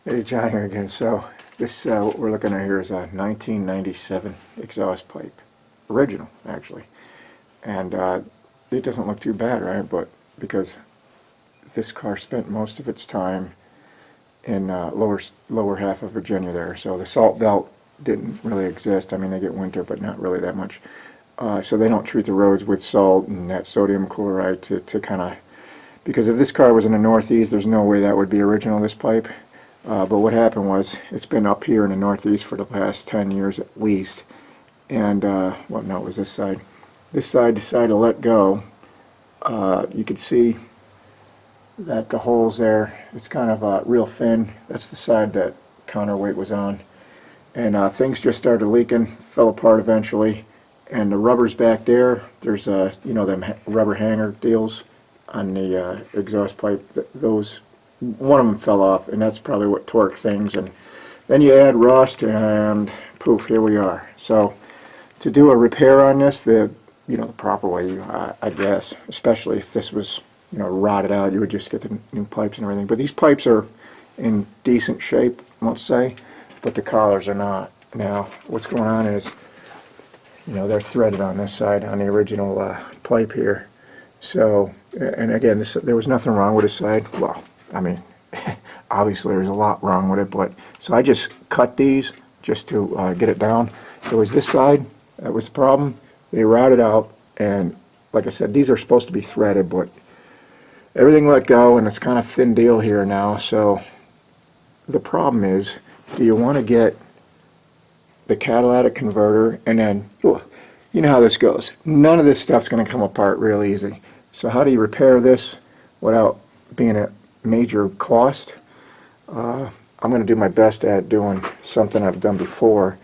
Hey, John here again. So this what we're looking at here is a 1997 exhaust pipe, original actually, and it doesn't look too bad, right? But because this car spent most of its time in lower half of Virginia there, so the salt belt didn't really exist. I mean, they get winter, but not really that much. So they don't treat the roads with salt and that sodium chloride to kind of, because if this car was in the Northeast, there's no way that would be original, this pipe. But what happened was, it's been up here in the Northeast for the past 10 years at least, and well, no, it was this side. This side decided to let go. You could see that the holes there, it's kind of real thin. That's the side that counterweight was on, and things just started leaking, fell apart eventually. And the rubber's back there. There's you know, them rubber hanger deals on the exhaust pipe. Those, one of them fell off, and that's probably what torqued things. And then you add rust, and poof, here we are. So to do a repair on this, the proper way, I guess, especially if this was rotted out, you would just get the new pipes and everything. But these pipes are in decent shape, let's say, but the collars are not. Now, what's going on is, they're threaded on this side, on the original pipe here. So, and again, there was nothing wrong with this side. Well, I mean, obviously there's a lot wrong with it, but so I just cut these just to get it down. There was this side that was the problem. They routed out, and like I said, these are supposed to be threaded, but everything let go, and it's kind of thin deal here now. So the problem is, do you want to get the catalytic converter, and then, you know how this goes. None of this stuff's going to come apart real easy. So how do you repair this without being a major cost? I'm going to do my best at doing something I've done before.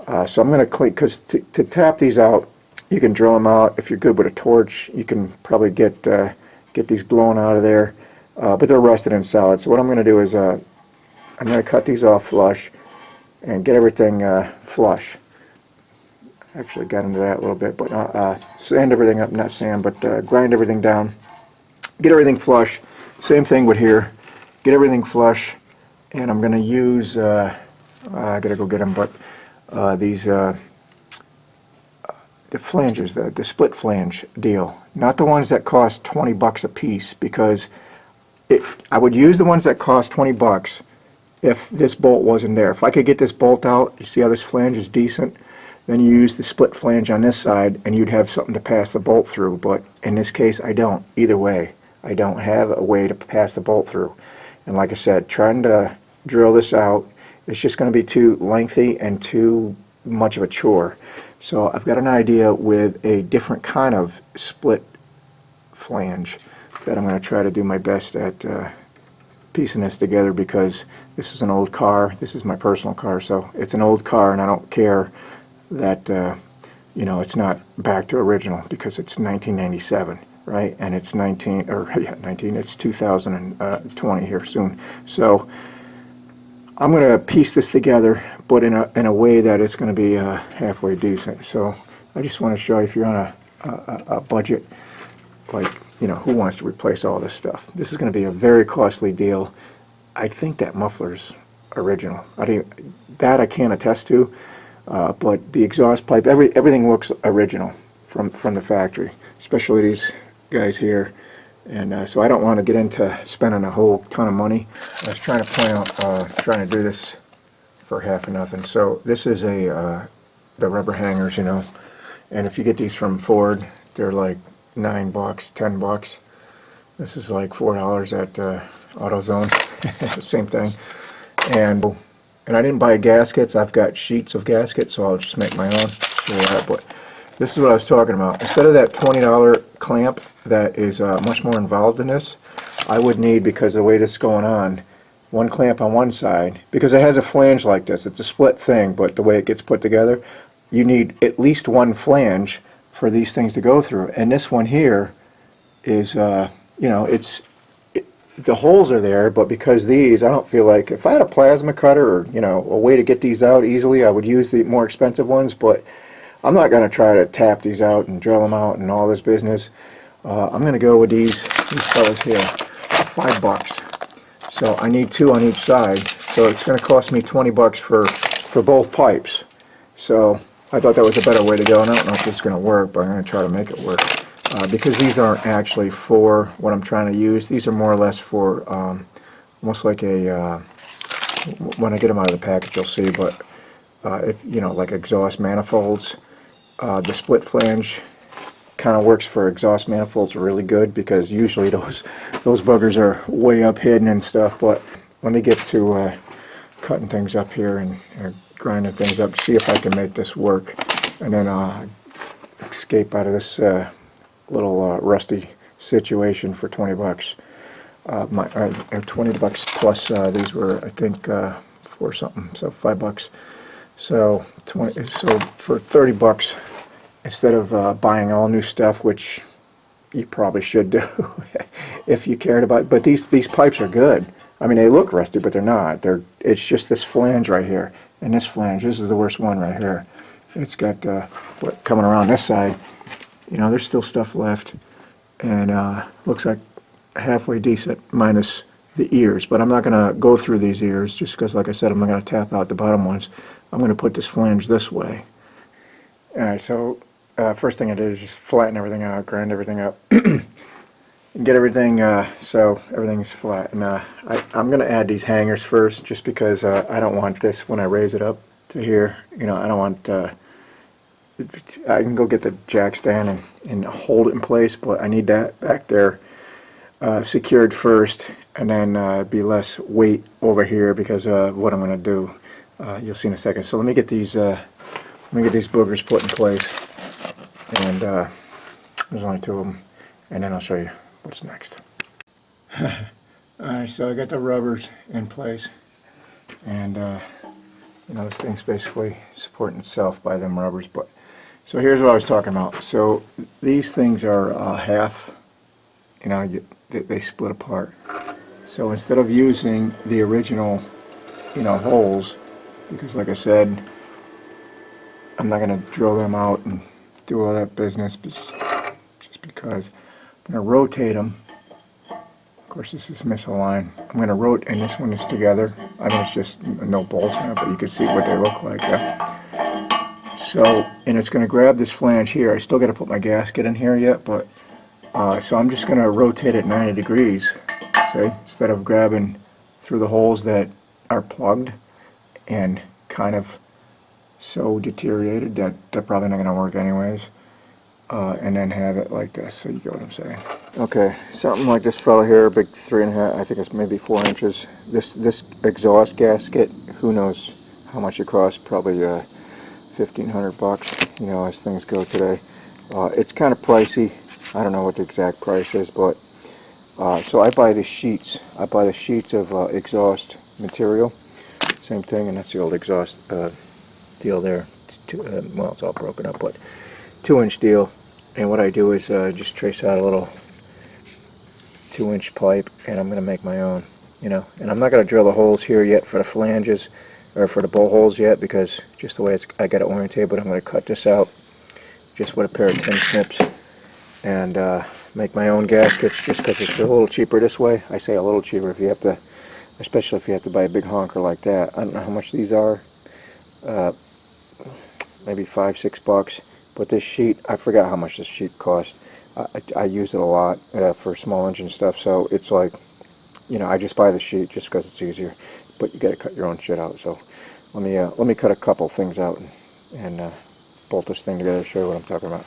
So I'm going to clean, because to tap these out, you can drill them out. If you're good with a torch, you can probably get these blown out of there, but they're rusted and solid. So what I'm going to do is I'm going to cut these off flush and get everything flush. Actually got into that a little bit, but sand everything up, not sand, but grind everything down, get everything flush. Same thing with here, get everything flush, and I'm going to use, I gotta go get them, but these, the flanges, the split flange deal, not the ones that cost 20 bucks a piece, because I would use the ones that cost 20 bucks if this bolt wasn't there. If I could get this bolt out, you see how this flange is decent, then you use the split flange on this side and you'd have something to pass the bolt through. But in this case, I don't. Either way, I don't have a way to pass the bolt through. And like I said, trying to drill this out, it's just going to be too lengthy and too much of a chore. So I've got an idea with a different kind of split flange that I'm going to try to do my best at piecing this together, because this is an old car. This is my personal car, so it's an old car, and I don't care that it's not back to original, because it's 1997, right? And it's 19, it's 2020 here soon. So I'm going to piece this together, but in a way that it's going to be halfway decent. So I just want to show you, if you're on a budget, like, who wants to replace all this stuff? This is going to be a very costly deal. I think that muffler's original. I can't attest to, but the exhaust pipe, everything looks original from the factory, especially these guys here. And so I don't want to get into spending a whole ton of money. I was trying to plan on trying to do this for half of nothing. So this is the rubber hangers, and if you get these from Ford, they're like $9, $10. This is like $4 at AutoZone. Same thing. And I didn't buy gaskets. I've got sheets of gaskets, so I'll just make my own. But this is what I was talking about. Instead of that $20 clamp that is much more involved in this, I would need, because of the way this is going on, one clamp on one side, because it has a flange like this. It's a split thing, but the way it gets put together, you need at least one flange for these things to go through. And this one here is, the holes are there, but because these, I don't feel like, if I had a plasma cutter or, a way to get these out easily, I would use the more expensive ones, but I'm not going to try to tap these out and drill them out and all this business. I'm going to go with these fellas here, $5. So I need two on each side. So it's going to cost me 20 bucks for both pipes. So I thought that was a better way to go, and I don't know if this is going to work, but I'm going to try to make it work. Because these aren't actually for what I'm trying to use. These are more or less for almost like a, when I get them out of the package you'll see, but if you know, like exhaust manifolds. The split flange kind of works for exhaust manifolds really good, because usually those buggers are way up hidden and stuff. But let me get to cutting things up here and grinding things up, see if I can make this work, and then escape out of this little rusty situation for 20 bucks. 20 bucks plus these were, I think, for something, so 5 bucks. So so for 30 bucks, instead of buying all new stuff, which you probably should do if you cared about it. But these pipes are good. I mean, they look rusty, but they're not. It's just this flange right here, and this flange. This is the worst one right here. It's got what coming around this side. You know, there's still stuff left, and looks like halfway decent, minus the ears. But I'm not going to go through these ears, just because, like I said, I'm not going to tap out the bottom ones. I'm going to put this flange this way. All right, so first thing I did is just flatten everything out, grind everything up, and get everything so everything's flat. And I'm going to add these hangers first, just because I don't want this when I raise it up to here. You know, I don't want. I can go get the jack stand and hold it in place, but I need that back there secured first, and then be less weight over here because of what I'm going to do. You'll see in a second. So let me get these boogers put in place, and there's only 2 of them, and then I'll show you what's next. Alright, so I got the rubbers in place, and you know, this thing's basically supporting itself by them rubbers. But so here's what I was talking about. So these things are half, you know, they split apart. So instead of using the original, you know, holes, because like I said, I'm not going to drill them out and do all that business, just because I'm going to rotate them. Of course, this is misaligned. I'm going to rotate, and this one is together. I mean, it's just no bolts in it, but you can see what they look like. So, and it's going to grab this flange here. I still got to put my gasket in here yet, but so I'm just going to rotate it 90 degrees. See, instead of grabbing through the holes that are plugged and kind of so deteriorated that they're probably not going to work anyways, and then have it like this, so you get what I'm saying. Okay, something like this fella here, big 3.5, I think it's maybe 4 inches. This exhaust gasket, who knows how much it costs? Probably 1,500 bucks, you know, as things go today. It's kind of pricey. I don't know what the exact price is, but so I buy the sheets. I buy the sheets of exhaust material. Same thing, and that's the old exhaust deal there. Well, it's all broken up, but 2-inch deal. And what I do is just trace out a little 2-inch pipe, and I'm going to make my own, you know. And I'm not going to drill the holes here yet for the flanges, or for the bowl holes yet, because just the way I got it oriented. But I'm going to cut this out just with a pair of tin snips, and make my own gaskets, just because it's a little cheaper this way. I say a little cheaper if you have to, especially if you have to buy a big honker like that. I don't know how much these are, maybe $5-6 bucks. But this sheet, I forgot how much this sheet cost. I use it a lot for small engine stuff, so it's like, you know, I just buy the sheet just because it's easier. But you got to cut your own shit out. So let me cut a couple things out and bolt this thing together to show you what I'm talking about.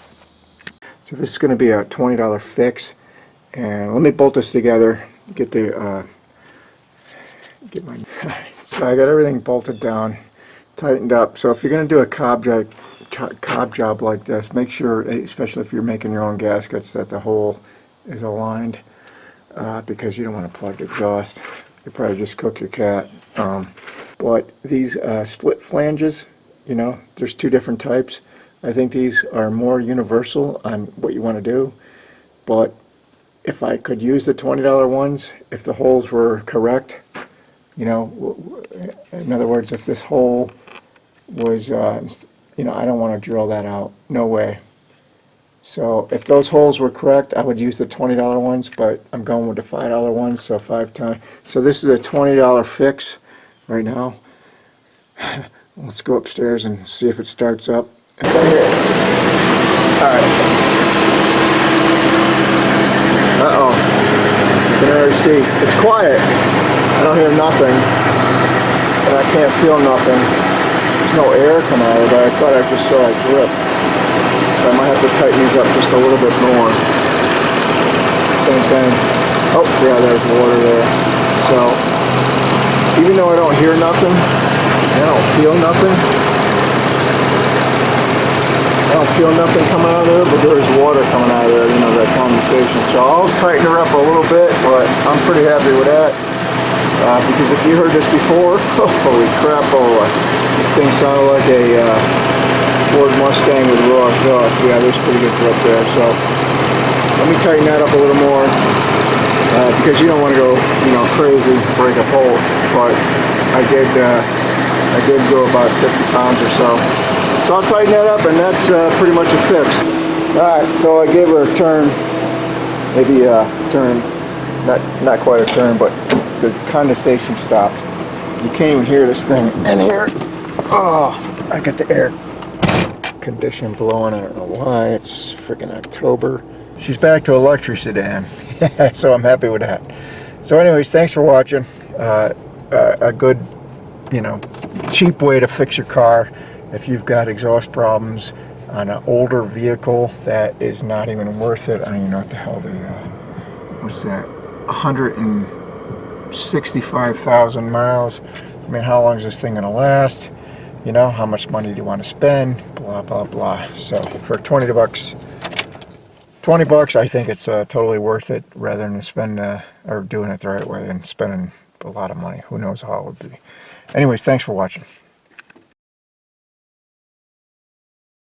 So this is going to be a $20 fix, and let me bolt this together. Get my. So I got everything bolted down, tightened up. So if you're going to do a cob job like this, make sure, especially if you're making your own gaskets, that the hole is aligned, because you don't want to plug the exhaust. You probably just cook your cat. But these split flanges, you know, there's 2 different types. I think these are more universal on what you want to do. But if I could use the $20 ones, if the holes were correct, you know, in other words, if this hole was, you know, I don't want to drill that out. No way. So if those holes were correct, I would use the $20 ones, but I'm going with the $5 ones, so 5 times. So this is a $20 fix. right now. Let's go upstairs and see if it starts up. Alright. Uh-oh. You can already see. It's quiet. I don't hear nothing. And I can't feel nothing. There's no air coming out of it. I thought I just saw it drip. So I might have to tighten these up just a little bit more. Same thing. Oh, yeah, there's water there. So, even though I don't hear nothing, I don't feel nothing. I don't feel nothing coming out of there, but there's water coming out of there, you know, that condensation. So I'll tighten her up a little bit, but I'm pretty happy with that. Because if you heard this before, holy crap, this thing sounded like a Ford Mustang with raw exhaust. Yeah, there's pretty good grip there. So let me tighten that up a little more. Because you don't want to go, you know, crazy, break a bolt, but I did go about 50 pounds or so. So I'll tighten that up, and that's pretty much a fix. Alright, so I gave her a turn, maybe a turn, not quite a turn, but the condensation stopped. You can't even hear this thing in here. Oh, I got the air condition blowing. I don't know why. It's freaking October. She's back to a luxury sedan. So I'm happy with that. So anyways, thanks for watching. A good, you know, cheap way to fix your car if you've got exhaust problems on an older vehicle that is not even worth it. I don't even know what the hell what's that, 165,000 miles. I mean, how long is this thing gonna last? You know, how much money do you want to spend? Blah blah blah. So for 20 bucks, I think it's totally worth it, rather than spend or doing it the right way and spending a lot of money. Who knows how it would be. Anyways, thanks for watching.